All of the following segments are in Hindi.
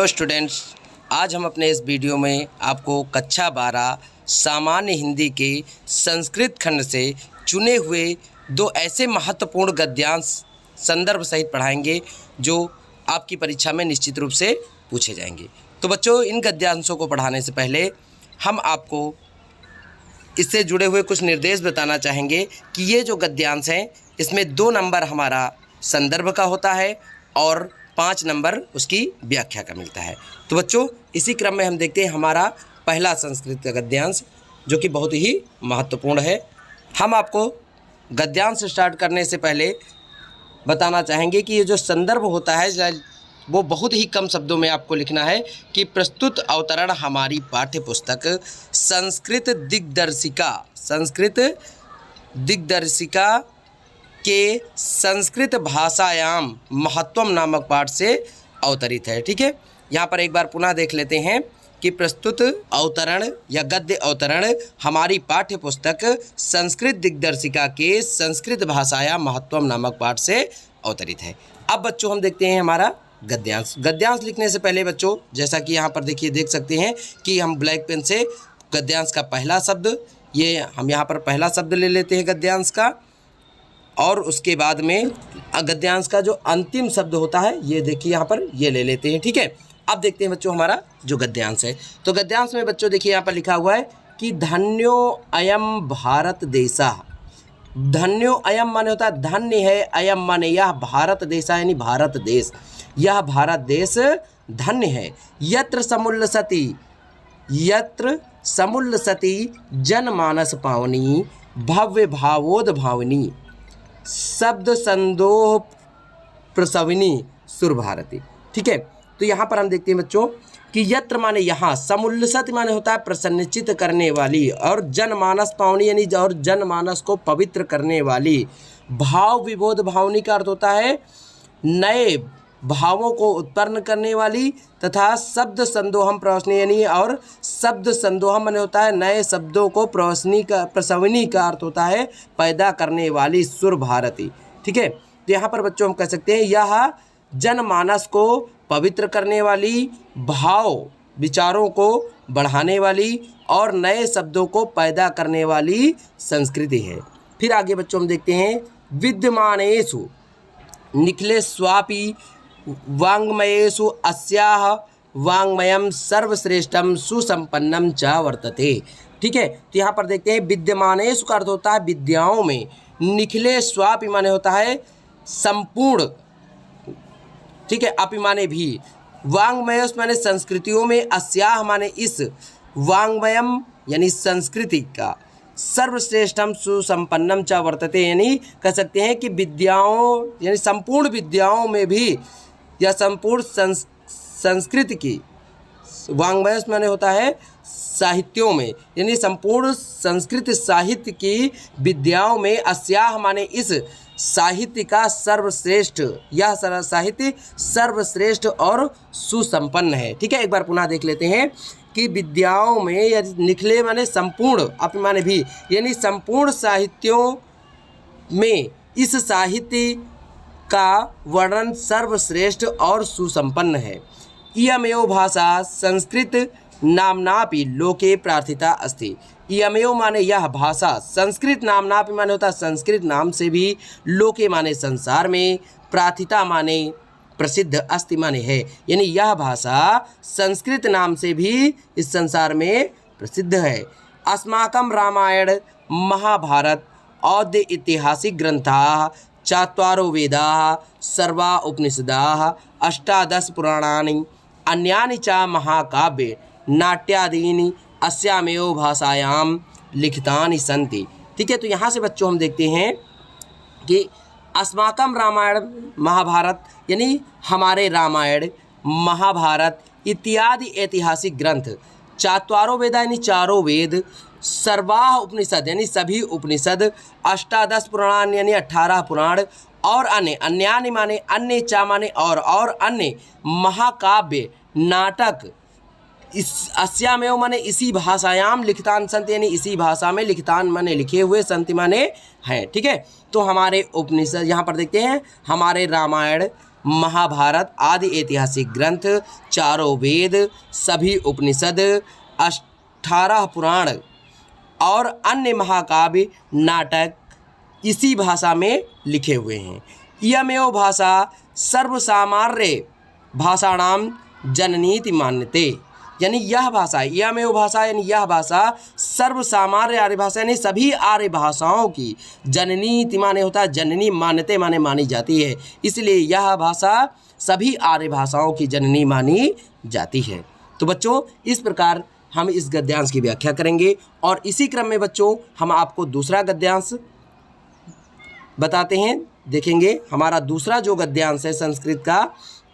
तो स्टूडेंट्स, आज हम अपने इस वीडियो में आपको कक्षा 12 सामान्य हिंदी के संस्कृत खंड से चुने हुए दो ऐसे महत्वपूर्ण गद्यांश संदर्भ सहित पढ़ाएंगे जो आपकी परीक्षा में निश्चित रूप से पूछे जाएंगे। तो बच्चों, इन गद्यांशों को पढ़ाने से पहले हम आपको इससे जुड़े हुए कुछ निर्देश बताना चाहेंगे कि ये जो गद्यांश हैं इसमें 2 नंबर हमारा संदर्भ का होता है और 5 नंबर उसकी व्याख्या का मिलता है। तो बच्चों, इसी क्रम में हम देखते हैं हमारा पहला संस्कृत का गद्यांश, जो कि बहुत ही महत्वपूर्ण है। हम आपको गद्यांश स्टार्ट करने से पहले बताना चाहेंगे कि ये जो संदर्भ होता है वो बहुत ही कम शब्दों में आपको लिखना है कि प्रस्तुत अवतरण हमारी पाठ्य पुस्तक संस्कृत दिग्दर्शिका के संस्कृत भाषायाम महत्वम नामक पाठ से अवतरित है। ठीक है, यहाँ पर एक बार पुनः देख लेते हैं कि प्रस्तुत अवतरण या गद्य अवतरण हमारी पाठ्य पुस्तक संस्कृत दिग्दर्शिका के संस्कृत भाषायाम महत्वम नामक पाठ से अवतरित है। अब बच्चों, हम देखते हैं हमारा गद्यांश लिखने से पहले बच्चों, जैसा कि यहाँ पर देखिए देख सकते हैं कि हम ब्लैक पेन से गद्यांश का पहला शब्द, ये हम यहाँ पर पहला शब्द ले लेते हैं गद्यांश का, और उसके बाद में गद्यांश का जो अंतिम शब्द होता है ये देखिए यहाँ पर ये ले लेते हैं। ठीक है, अब देखते हैं बच्चों हमारा जो गद्यांश है। तो गद्यांश में बच्चों देखिए यहाँ पर लिखा हुआ है कि धन्यो अयम भारत देशा। धन्यो अयम माने होता है धन्य है, अयम माने यह, भारत देशा यानी भारत देश, यह भारत देश धन्य है। यत्र समुल्लसति जनमानस पावनी भव्य भावोद भावनी शब्द संदोह प्रसविनी सुर भारती। ठीक है, तो यहाँ पर हम देखते हैं बच्चों कि यत्र माने यहाँ, समुल्लसत माने होता है प्रसन्नचित करने वाली, और जनमानस पावनी यानी और जनमानस को पवित्र करने वाली। भाव विबोध भावनी का अर्थ होता है नए भावों को उत्पन्न करने वाली, तथा शब्द संदोहम प्रवसनी यानी, और शब्द संदोहम माने होता है नए शब्दों को प्रसवनी का अर्थ होता है पैदा करने वाली सुर भारती। ठीक है, तो यहाँ पर बच्चों हम कह सकते हैं यह जनमानस को पवित्र करने वाली, भाव विचारों को बढ़ाने वाली और नए शब्दों को पैदा करने वाली संस्कृति है। फिर आगे बच्चों हम देखते हैं विद्यमानेषु निखिलेष्वापि वाङ्मयेषु अस्याः वाङ्मयं सर्वश्रेष्ठम सुसंपन्नम च वर्तते। ठीक है, तो यहाँ पर देखते हैं विद्यमानेषु का अर्थ होता है विद्याओं में, निखिलेष्वापि माने होता है संपूर्ण, ठीक है, अपि माने भी, वाङ्मयस माने संस्कृतियों में, अस्याह माने इस, वाङ्मयम यानी संस्कृति का, सर्वश्रेष्ठम सुसंपन्नम च वर्तते यानी कह सकते हैं कि विद्याओं यानी संपूर्ण विद्याओं में भी या संपूर्ण संस्कृति की, वाङ्मयस माने होता है साहित्यों में यानी संपूर्ण संस्कृत साहित्य की विद्याओं में, अस्याह माने इस साहित्य का सर्वश्रेष्ठ, यह साहित्य सर्वश्रेष्ठ और सुसंपन्न है। ठीक है, एक बार पुनः देख लेते हैं कि विद्याओं में या निखले माने संपूर्ण, अपि माने भी, यानी संपूर्ण साहित्यों में इस साहित्य का वर्णन सर्वश्रेष्ठ और सुसंपन्न है। इयमेव भाषा संस्कृत नाम्नापि लोके प्रार्थिता अस्ति। इयमेव माने यह भाषा, संस्कृत नाम्नापि माने होता है संस्कृत नाम से भी, लोके माने संसार में, प्रार्थिता माने प्रसिद्ध, अस्ति माने है, यानी यह भाषा संस्कृत नाम से भी इस संसार में प्रसिद्ध है। अस्माकं रामायण महाभारत औद्य ऐतिहासिक ग्रंथाः चत्वारो वेदाः सर्वा उपनिषदाः अष्टादश पुराणानि अन्यानि च महाकाव्य नाट्यादीनि अस्यामेव भाषायां लिखितानि सन्ति। ठीक है, तो यहाँ से बच्चों हम देखते हैं कि अस्माकं रामायण महाभारत यानी हमारे रामायण महाभारत इत्यादि ऐतिहासिक ग्रंथ, चत्वारो वेदा यानी चारों वेद, सर्वाः उपनिषद यानी सभी उपनिषद, अष्टादश पुराण यानी 18 पुराण, और अन्यानि माने अन्य, चा माने और अन्य, महाकाव्य नाटक, इस अस्यामेव माने इसी भाषायाम लिखितान संत यानी इसी भाषा में लिखितान माने लिखे हुए, संत माने हैं। ठीक है, तो हमारे उपनिषद यहाँ पर देखते हैं हमारे रामायण महाभारत आदि ऐतिहासिक ग्रंथ, चारों वेद, सभी उपनिषद, 18 पुराण और अन्य महाकाव्य नाटक इसी भाषा में लिखे हुए हैं। इयमेव भाषा सर्वसामान्य भाषाणाम जननीति मान्यते, यानी यह भाषा, इयमेव भाषा यानी यह भाषा सर्वसामान्य आर्य भाषा यानी सभी आर्य भाषाओं की जननीति माने होता है जननी, मान्यते माने मानी जाती है, इसलिए यह भाषा सभी आर्य भाषाओं की जननी मानी जाती है। तो बच्चों इस प्रकार हम इस गद्यांश की व्याख्या करेंगे और इसी क्रम में बच्चों हम आपको दूसरा गद्यांश बताते हैं, देखेंगे। हमारा दूसरा जो गद्यांश है संस्कृत का,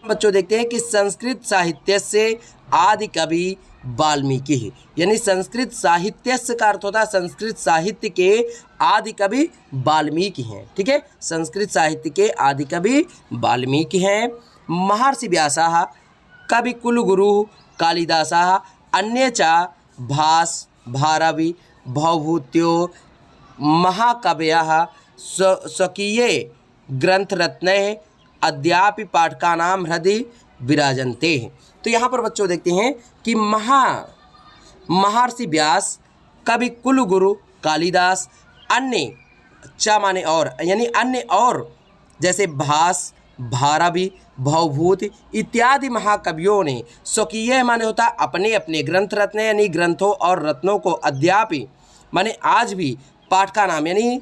बच्चों देखते हैं कि संस्कृत साहित्य से आदि कवि वाल्मीकि है, यानी संस्कृत साहित्य का अर्थ होता है संस्कृत साहित्य के आदि कवि वाल्मीकि हैं। ठीक है, संस्कृत साहित्य के आदि कवि वाल्मीकि हैं। महर्षि व्यासः कवि कुलगुरु कालिदासः अन्ये च भास भारवी भवभूत्यो महाकवयः स्वकीये ग्रंथरत्नैः अद्यापि पाठकानां हृदि विराजन्ते। तो यहाँ पर बच्चों देखते हैं कि महर्षि व्यास, कवि कुलगुरु कालिदास, अन्य च माने और, यानी अन्य और जैसे भास, भारवी, भवभूत इत्यादि महाकवियों ने स्वकीय माने होता है अपने अपने ग्रंथ रत्न यानी ग्रंथों और रत्नों को अद्यापि माने आज भी पाठका नाम यानी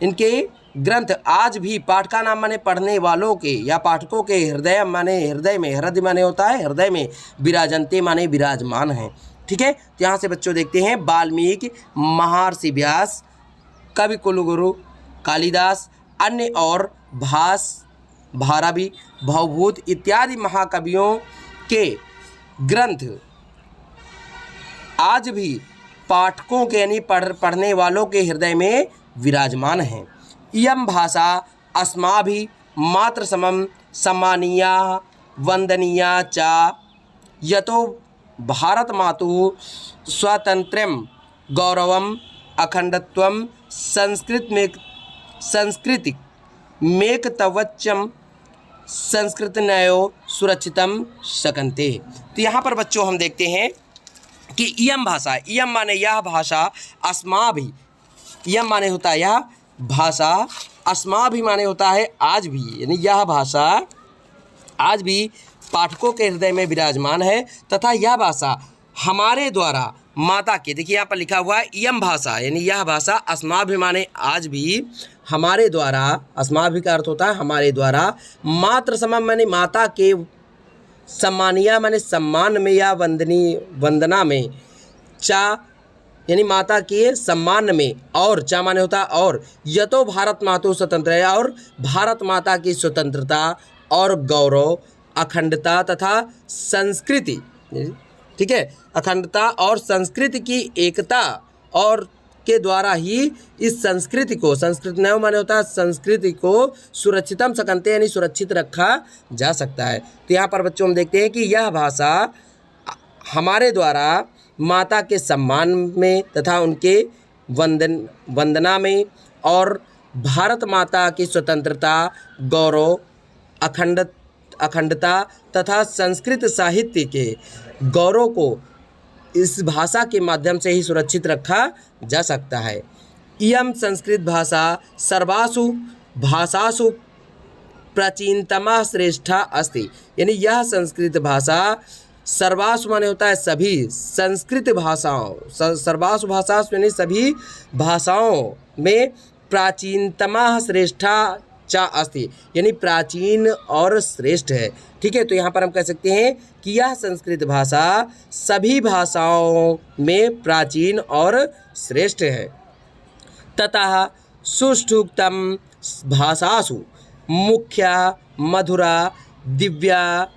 इनके ग्रंथ आज भी पाठका नाम माने पढ़ने वालों के या पाठकों के हृदय माने हृदय में, हृदय माने होता है हृदय में, विराजन्ते माने विराजमान हैं। ठीक है, तो यहाँ से बच्चों देखते हैं वाल्मीकि, महर्षि व्यास, कवि कुलगुरु कालिदास, अन्य और भास, भारवी, भवभूत इत्यादि महाकवियों के ग्रंथ आज भी पाठकों के यानी पढ़ने वालों के हृदय में विराजमान हैं। इयं भाषा अस्माभिः मात्र समम सम्मानीया वंदनीया च यतो भारत मातुः स्वातंत्र्यं गौरवम् अखंडत्वं संस्कृति मेकतवच्चम संस्कृतनयो सुरक्षितम शकन्ते। तो यहाँ पर बच्चों हम देखते हैं कि इयम भाषा, इयम माने यह भाषा, अस्माभि इयम माने होता है यह भाषा, अस्माभि माने होता है आज भी, यानी यह भाषा आज भी पाठकों के हृदय में विराजमान है तथा यह भाषा हमारे द्वारा माता के, देखिए यहाँ पर लिखा हुआ है इयम भाषा यानी यह भाषा अस्माभि माने आज भी हमारे द्वारा, अस्माभि का अर्थ होता है हमारे द्वारा, मात्र समम माने माता के, सम्मानिया माने सम्मान में या वंदना में, चा यानी माता के सम्मान में, और चा माने होता है और, यतो भारत मातु स्वतंत्र है और भारत माता की स्वतंत्रता और गौरव, अखंडता तथा संस्कृति, ठीक है, अखंडता और संस्कृति की एकता और के द्वारा ही इस संस्कृति को, संस्कृत नव माने होता है संस्कृति को सुरक्षितम सकन्ते यानी सुरक्षित रखा जा सकता है। तो यहाँ पर बच्चों हम देखते हैं कि यह भाषा हमारे द्वारा माता के सम्मान में तथा उनके वंदना में और भारत माता की स्वतंत्रता, गौरव, अखंडता तथा संस्कृत साहित्य के गौरव को इस भाषा के माध्यम से ही सुरक्षित रखा जा सकता है। इयं संस्कृत भाषा सर्वासु भाषासु प्राचीनतमा श्रेष्ठा अस्ति, यानी यह संस्कृत भाषा सर्वासु माने होता है सभी संस्कृत भाषाओं, सर्वासु भाषासु यानी सभी भाषाओं में प्राचीनतमा श्रेष्ठा चा अस्ति यानी प्राचीन और श्रेष्ठ है। ठीक है, तो यहाँ पर हम कह सकते हैं कि यह संस्कृत भाषा सभी भाषाओं में प्राचीन और श्रेष्ठ है। ततः सुष्ठुक्तम भाषासु मुख्या मधुरा दिव्या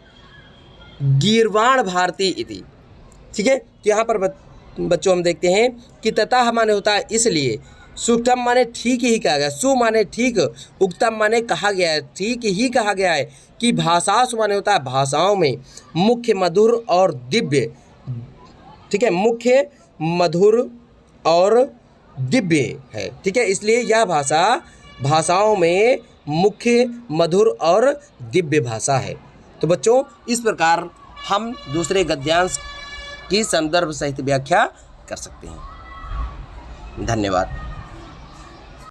गीर्वाण भारती इति। ठीक है, तो यहाँ पर बच्चों हम देखते हैं कि ततः माने होता है इसलिए, सुष्ठम माने ठीक ही कहा गया, सु माने ठीक, उक्तम माने कहा गया है, ठीक ही कहा गया है कि भाषासु माने होता है भाषाओं में, मुख्य मधुर और दिव्य, ठीक है, मुख्य मधुर और दिव्य है। ठीक है, इसलिए यह भाषा भाषाओं में मुख्य, मधुर और दिव्य भाषा है। तो बच्चों इस प्रकार हम दूसरे गद्यांश की संदर्भ सहित व्याख्या कर सकते हैं। धन्यवाद।